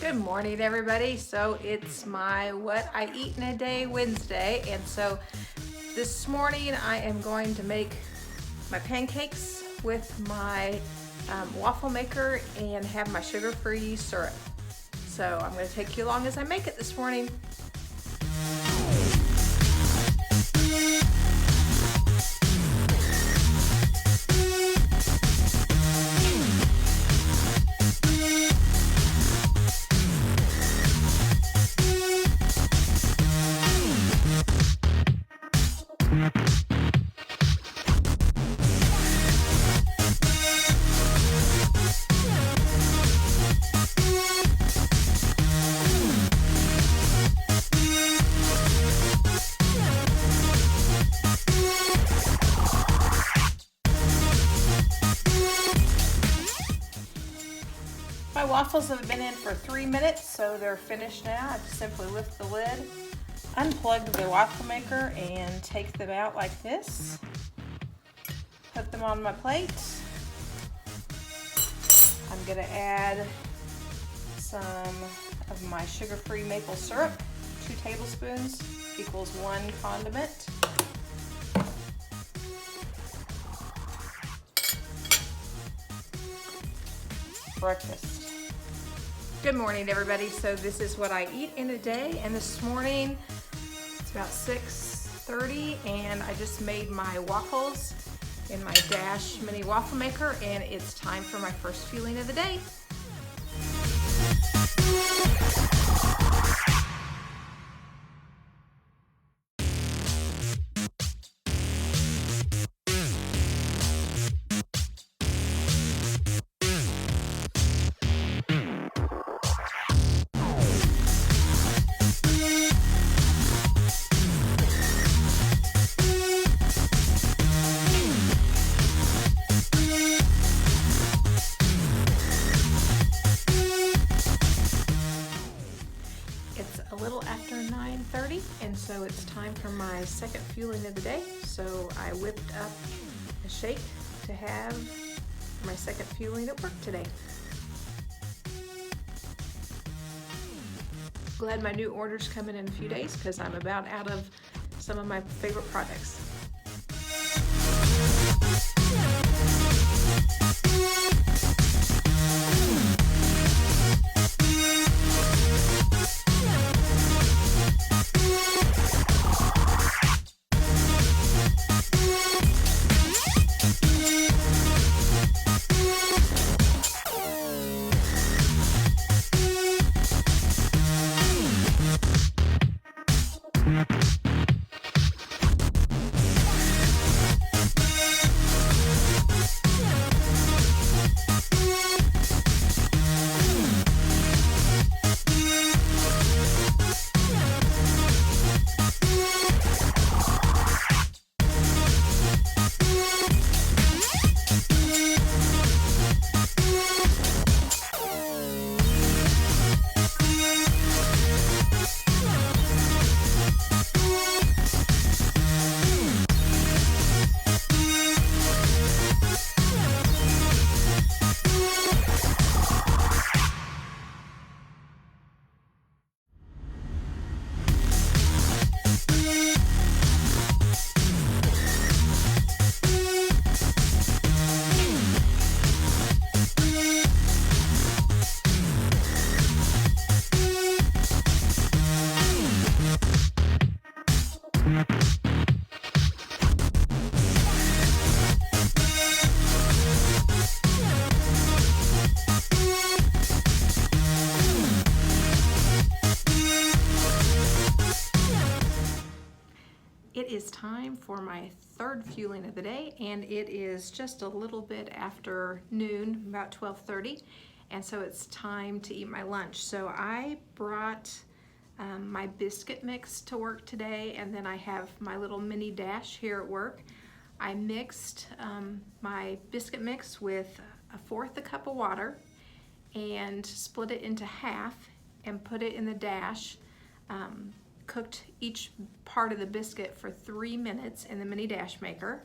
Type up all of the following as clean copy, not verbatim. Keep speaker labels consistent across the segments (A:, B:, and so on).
A: Good morning, everybody. So it's my What I Eat in a Day Wednesday, and so this morning I am going to make my pancakes with my waffle maker and have my sugar-free syrup. So I'm going to take you along as I make it this morning. My waffles have been in for 3 minutes, so they're finished now. I just simply lift the lid, unplug the waffle maker, and take them out like this. Put them on my plate. I'm gonna add some of my sugar-free maple syrup. 2 tablespoons equals 1 condiment. Breakfast. Good morning, everybody. So this is what I eat in a day, and this morning it's about 6:30, and I just made my waffles in my Dash mini waffle maker, and it's time for my first fueling of the day. It's a little after 9:30, and so it's time for my second fueling of the day. So I whipped up a shake to have for my second fueling at work today. Glad my new order's coming in a few days because I'm about out of some of my favorite products. It is time for my third fueling of the day, and it is just a little bit after noon, about 12:30, and so it's time to eat my lunch. So I brought my biscuit mix to work today, and then I have my little mini Dash here at work. I mixed my biscuit mix with 1/4 cup of water and split it into half and put it in the Dash. Cooked each part of the biscuit for 3 minutes in the mini Dash maker,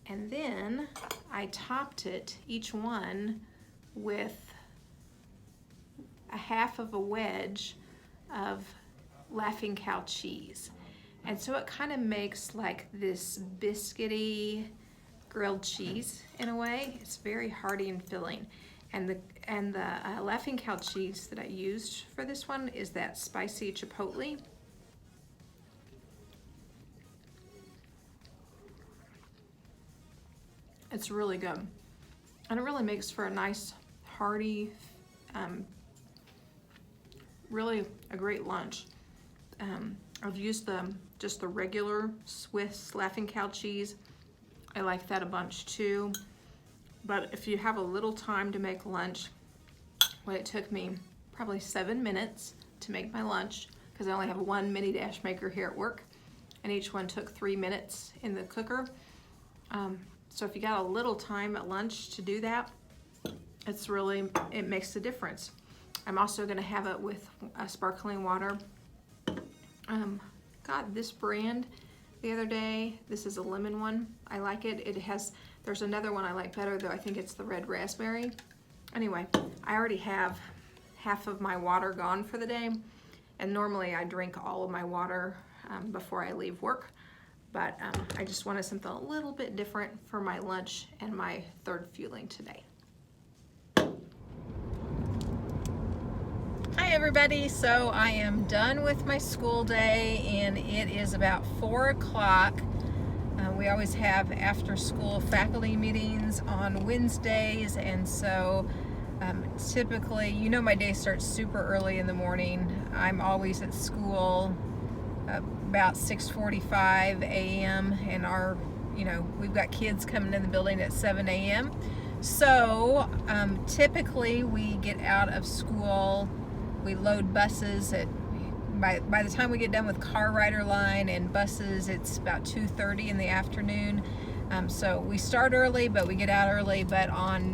A: and then I topped it, each one, with a half of a wedge of Laughing Cow cheese. And so it kind of makes like this biscuity grilled cheese in a way. It's very hearty and filling. And the Laughing Cow cheese that I used for this one is that spicy chipotle. It's really good. And it really makes for a nice, hearty, really a great lunch. I've used just the regular Swiss Laughing Cow cheese. I like that a bunch too. But if you have a little time to make lunch, well, it took me probably 7 minutes to make my lunch because I only have one mini dash maker here at work, and each one took 3 minutes in the cooker. So if you got a little time at lunch to do that, it makes a difference. I'm also going to have it with sparkling water. Got this brand the other day. This is a lemon one. I like it. There's another one I like better though. I think it's the red raspberry. Anyway, I already have half of my water gone for the day, and normally I drink all of my water before I leave work. But I just wanted something a little bit different for my lunch and my third fueling today. Hi everybody, so I am done with my school day and it is about 4 o'clock. We always have after school faculty meetings on Wednesdays, and so typically, my day starts super early in the morning. I'm always at school about 6:45 a.m. and we've got kids coming in the building at 7 a.m. So typically we get out of school, we load buses by the time we get done with car rider line and buses, it's about 2:30 in the afternoon. So we start early, but we get out early. But on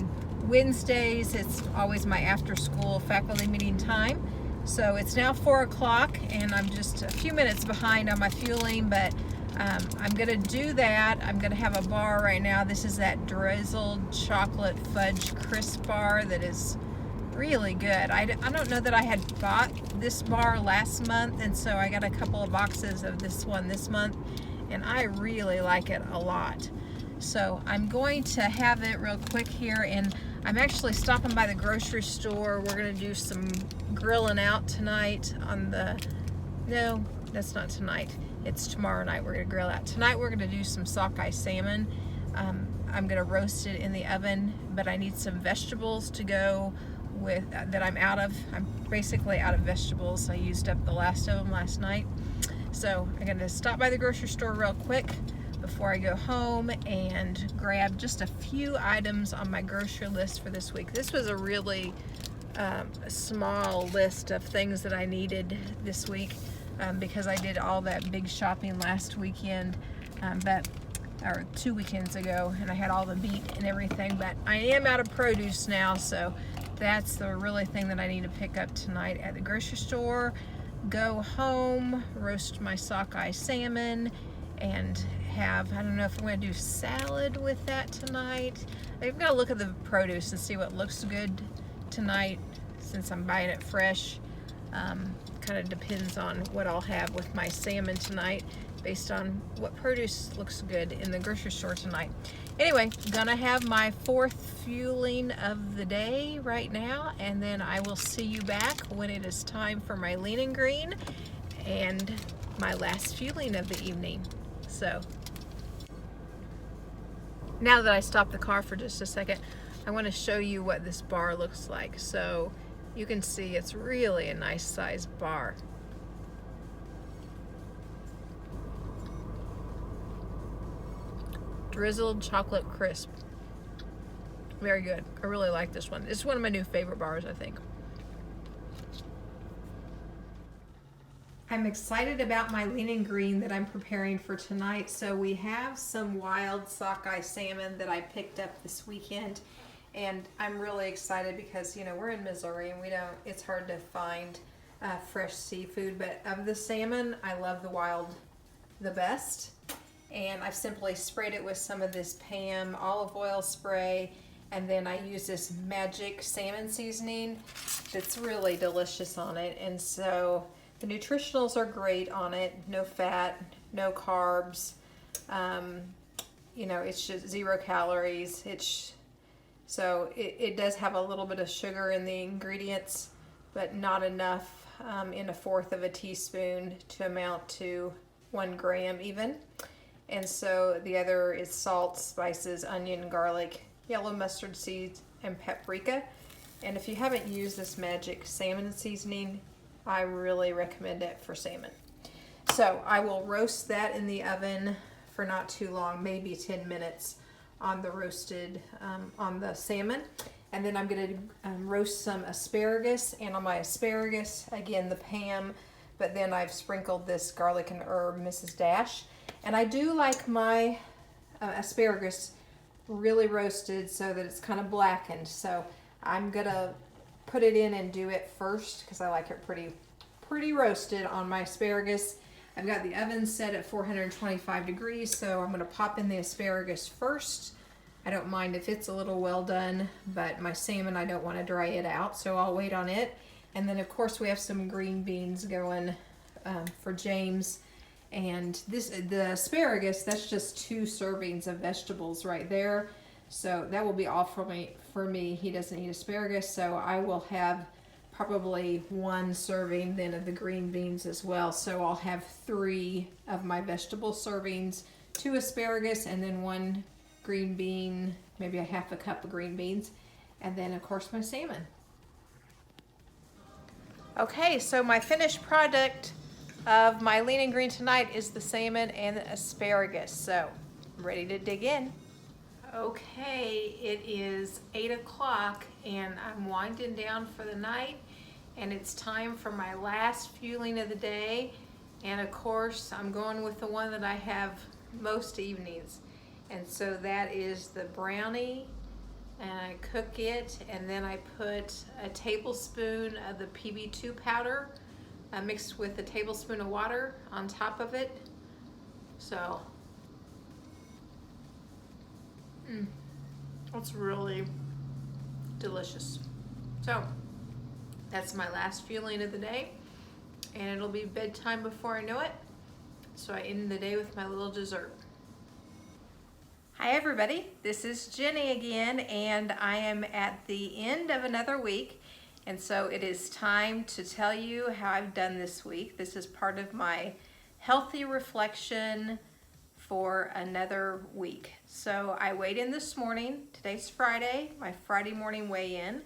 A: Wednesdays, it's always my after school faculty meeting time. So it's now 4 o'clock and I'm just a few minutes behind on my fueling, but I'm gonna do that. I'm gonna have a bar right now. This is that drizzled chocolate fudge crisp bar that is really good. I don't know that I had bought this bar last month, and so I got a couple of boxes of this one this month, and I really like it a lot. So I'm going to have it real quick here, and I'm actually stopping by the grocery store. We're gonna do some grilling out tonight no, that's not tonight. It's tomorrow night we're gonna grill out. Tonight we're gonna do some sockeye salmon. I'm gonna roast it in the oven, but I need some vegetables to go with that I'm out of. I'm basically out of vegetables. I used up the last of them last night. So I'm gonna stop by the grocery store real quick before I go home and grab just a few items on my grocery list for this week. This was a really small list of things that I needed this week because I did all that big shopping last weekend, or 2 weekends ago, and I had all the meat and everything, but I am out of produce now, so that's the really thing that I need to pick up tonight at the grocery store. Go home, roast my sockeye salmon, and I don't know if I'm going to do salad with that tonight. I've got to look at the produce and see what looks good tonight since I'm buying it fresh. Kind of depends on what I'll have with my salmon tonight based on what produce looks good in the grocery store tonight. Anyway, gonna have my 4th fueling of the day right now, and then I will see you back when it is time for my lean and green and my last fueling of the evening. So now that I stopped the car for just a second, I want to show you what this bar looks like. So you can see it's really a nice size bar. Drizzled chocolate crisp. Very good. I really like this one. This is one of my new favorite bars, I think. I'm excited about my lean and green that I'm preparing for tonight. So we have some wild sockeye salmon that I picked up this weekend, and I'm really excited because we're in Missouri and it's hard to find fresh seafood, but of the salmon, I love the wild the best. And I've simply sprayed it with some of this Pam olive oil spray, And then I use this magic salmon seasoning that's really delicious on it. And so the nutritionals are great on it. No fat, no carbs. You know, it's just 0 calories. It does have a little bit of sugar in the ingredients, but not enough in 1/4 of a teaspoon to amount to 1 gram even. And so the other is salt, spices, onion, garlic, yellow mustard seeds, and paprika. And if you haven't used this magic salmon seasoning, I really recommend it for salmon. So I will roast that in the oven for not too long, maybe 10 minutes on the salmon. And then I'm going to roast some asparagus, and on my asparagus, again, the Pam, but then I've sprinkled this garlic and herb Mrs. Dash. And I do like my asparagus really roasted so that it's kind of blackened. So I'm going to put it in and do it first because I like it pretty roasted on my asparagus. I've got the oven set at 425 degrees, so I'm going to pop in the asparagus first. I don't mind if it's a little well done, but my salmon, I don't want to dry it out, so I'll wait on it. And then, of course, we have some green beans going for James. And the asparagus, that's just 2 servings of vegetables right there. So that will be all for me. He doesn't eat asparagus, so I will have probably 1 serving then of the green beans as well. So I'll have 3 of my vegetable servings, 2 asparagus, and then 1 green bean, maybe a 1/2 cup of green beans, and then of course my salmon. Okay, so my finished product of my lean and green tonight is the salmon and the asparagus. So I'm ready to dig in. Okay, it is 8 o'clock and I'm winding down for the night, and it's time for my last fueling of the day. And of course, I'm going with the one that I have most evenings. And so that is the brownie, and I cook it, and then I put a tablespoon of the PB2 powder mixed with a tablespoon of water on top of it. So it's really delicious. So that's my last fueling of the day, and it'll be bedtime before I know it. So I end the day with my little dessert. Hi everybody, this is Jenny again, and I am at the end of another week, and so it is time to tell you how I've done this week. This is part of my healthy reflection for another week. So I weighed in this morning. Today's Friday, my Friday morning weigh-in,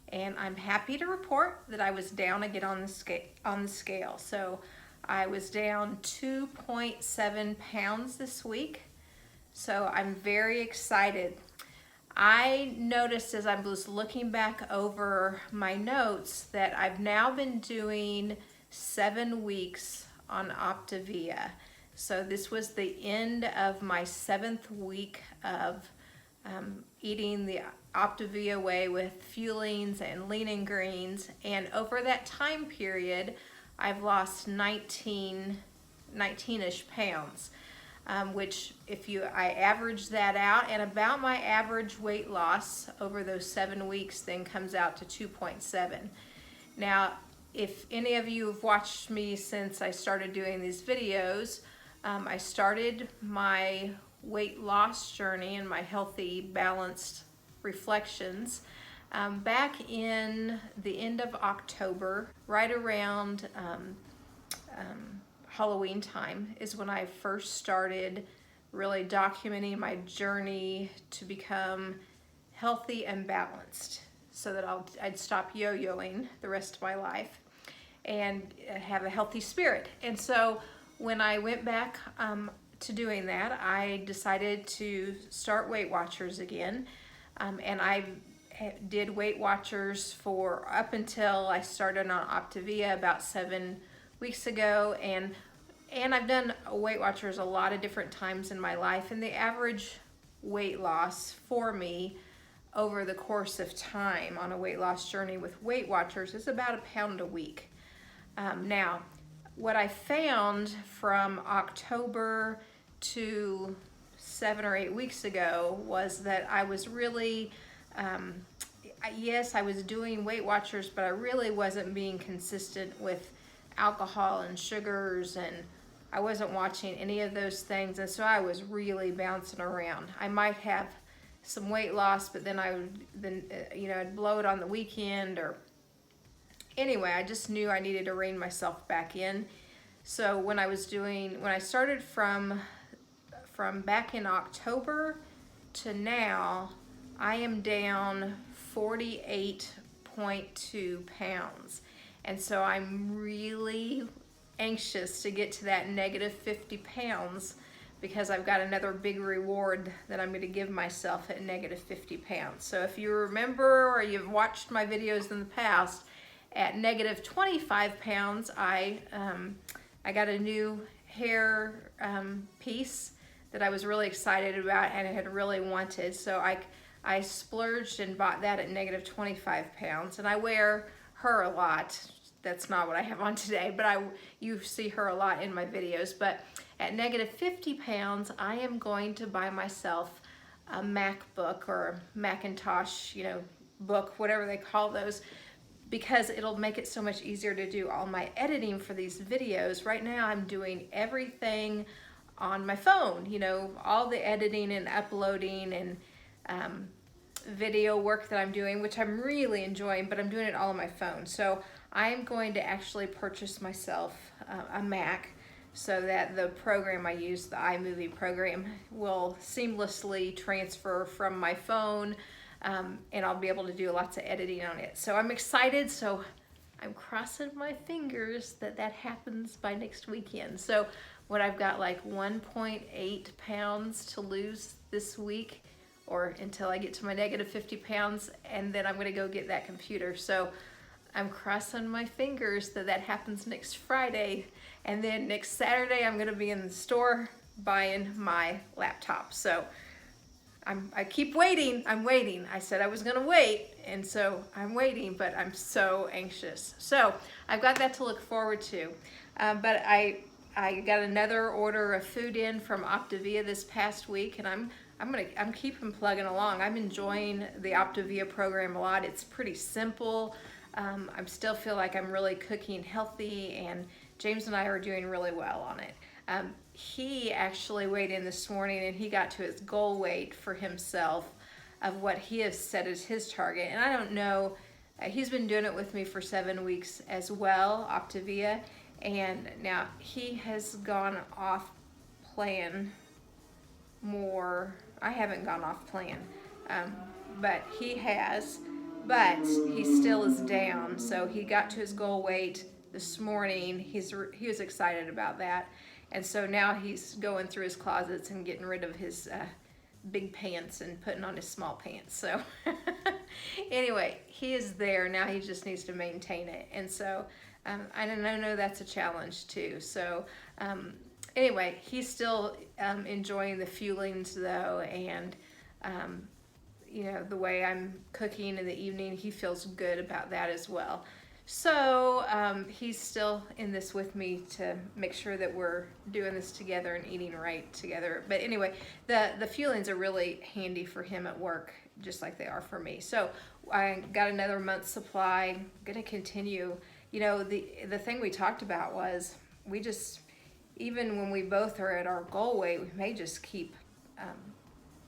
A: and I'm happy to report that I was down again on the scale. So I was down 2.7 pounds this week. So I'm very excited. I noticed as I was looking back over my notes that I've now been doing 7 weeks on Optavia. So this was the end of my 7th week of eating the Optavia way with fuelings and lean and greens. And over that time period, I've lost 19-ish pounds. Which I average that out, and about my average weight loss over those 7 weeks then comes out to 2.7. Now, if any of you have watched me since I started doing these videos, I started my weight loss journey and my healthy, balanced reflections back in the end of October, right around Halloween time is when I first started really documenting my journey to become healthy and balanced so that I'd stop yo-yoing the rest of my life and have a healthy spirit. And so when I went back to doing that, I decided to start Weight Watchers again. And I did Weight Watchers for up until I started on Optavia about 7 weeks ago, and I've done Weight Watchers a lot of different times in my life, and the average weight loss for me over the course of time on a weight loss journey with Weight Watchers is about 1 pound a week. Now, what I found from October to 7 or 8 weeks ago was that I was really Yes, I was doing Weight Watchers, but I really wasn't being consistent with alcohol and sugars, and I wasn't watching any of those things, and so I was really bouncing around. I might have some weight loss, but then I'd blow it on the weekend, or anyway, I just knew I needed to rein myself back in. So when I started from back in October to now, I am down 48.2 pounds. And so I'm really anxious to get to that negative 50 pounds, because I've got another big reward that I'm going to give myself at negative 50 pounds. So if you remember, or you've watched my videos in the past, at negative 25 pounds, I got a new hair piece that I was really excited about and I had really wanted. So I splurged and bought that at negative 25 pounds. And I wear her a lot. That's not what I have on today, but you see her a lot in my videos. But at negative 50 pounds, I am going to buy myself a MacBook or Macintosh, book, whatever they call those, because it'll make it so much easier to do all my editing for these videos. Right now I'm doing everything on my phone, all the editing and uploading and video work that I'm doing, which I'm really enjoying, but I'm doing it all on my phone. So I'm going to actually purchase myself a Mac, so that the program I use, the iMovie program, will seamlessly transfer from my phone, and I'll be able to do lots of editing on it. So I'm excited. So I'm crossing my fingers that happens by next weekend. So what I've got, like 1.8 pounds to lose this week, or until I get to my negative 50 pounds, and then I'm gonna go get that computer. So I'm crossing my fingers that happens next Friday, and then next Saturday I'm gonna be in the store buying my laptop. So I keep waiting. I'm waiting. I said I was gonna wait, and so I'm waiting, but I'm so anxious. So I've got that to look forward to. But I got another order of food in from Optavia this past week, and I'm keeping plugging along. I'm enjoying the Optavia program a lot. It's pretty simple. I still feel like I'm really cooking healthy, and James and I are doing really well on it. He actually weighed in this morning, and he got to his goal weight for himself of what he has set as his target. And I don't know, he's been doing it with me for 7 weeks as well, Optavia, and now he has gone off plan more. I haven't gone off plan, but he has, but he still is down. So he got to his goal weight this morning. He was excited about that. And so now he's going through his closets and getting rid of his big pants and putting on his small pants. So anyway, he is there. Now he just needs to maintain it. And so I know that's a challenge too. So anyway, he's still enjoying the fuelings though. And the way I'm cooking in the evening, he feels good about that as well. So he's still in this with me to make sure that we're doing this together and eating right together. But anyway, the fuelings are really handy for him at work, just like they are for me. So I got another month's supply. I'm gonna continue. The thing we talked about was even when we both are at our goal weight, we may just keep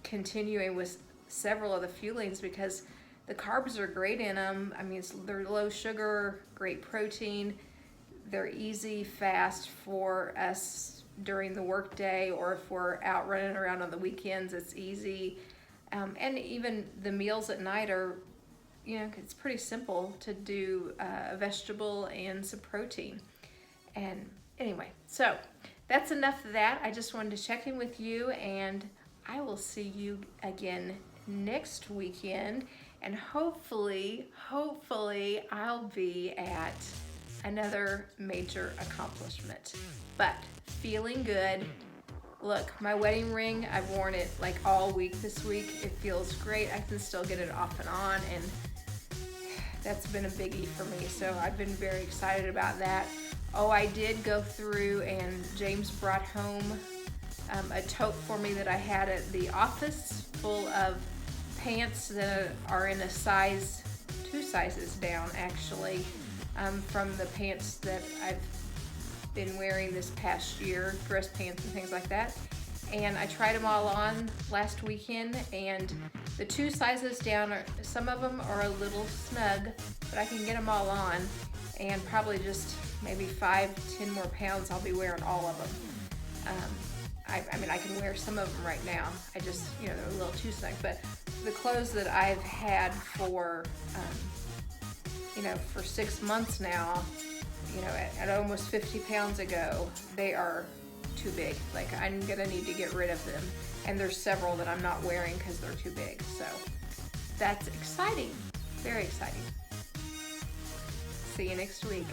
A: continuing with several of the fuelings, because the carbs are great in them. I mean, they're low sugar, great protein. They're easy, fast for us during the workday, or if we're out running around on the weekends, it's easy. And even the meals at night are, it's pretty simple to do a vegetable and some protein. And anyway, so that's enough of that. I just wanted to check in with you, and I will see you again next weekend. And hopefully I'll be at another major accomplishment. But feeling good. Look, my wedding ring, I've worn it like all week this week. It feels great. I can still get it off and on, and that's been a biggie for me. So I've been very excited about that. Oh, I did go through, and James brought home a tote for me that I had at the office full of pants that are in a size, 2 sizes down actually, from the pants that I've been wearing this past year, dress pants and things like that. And I tried them all on last weekend, and the 2 sizes down, some of them are a little snug, but I can get them all on, and probably just maybe 5-10 more pounds I'll be wearing all of them. I mean, I can wear some of them right now. I just, you know, they're a little too snug. But the clothes that I've had for, you know, for 6 months now, you know, at almost 50 pounds ago, they are too big. Like, I'm gonna need to get rid of them. And there's several that I'm not wearing because they're too big. So that's exciting, very exciting. See you next week.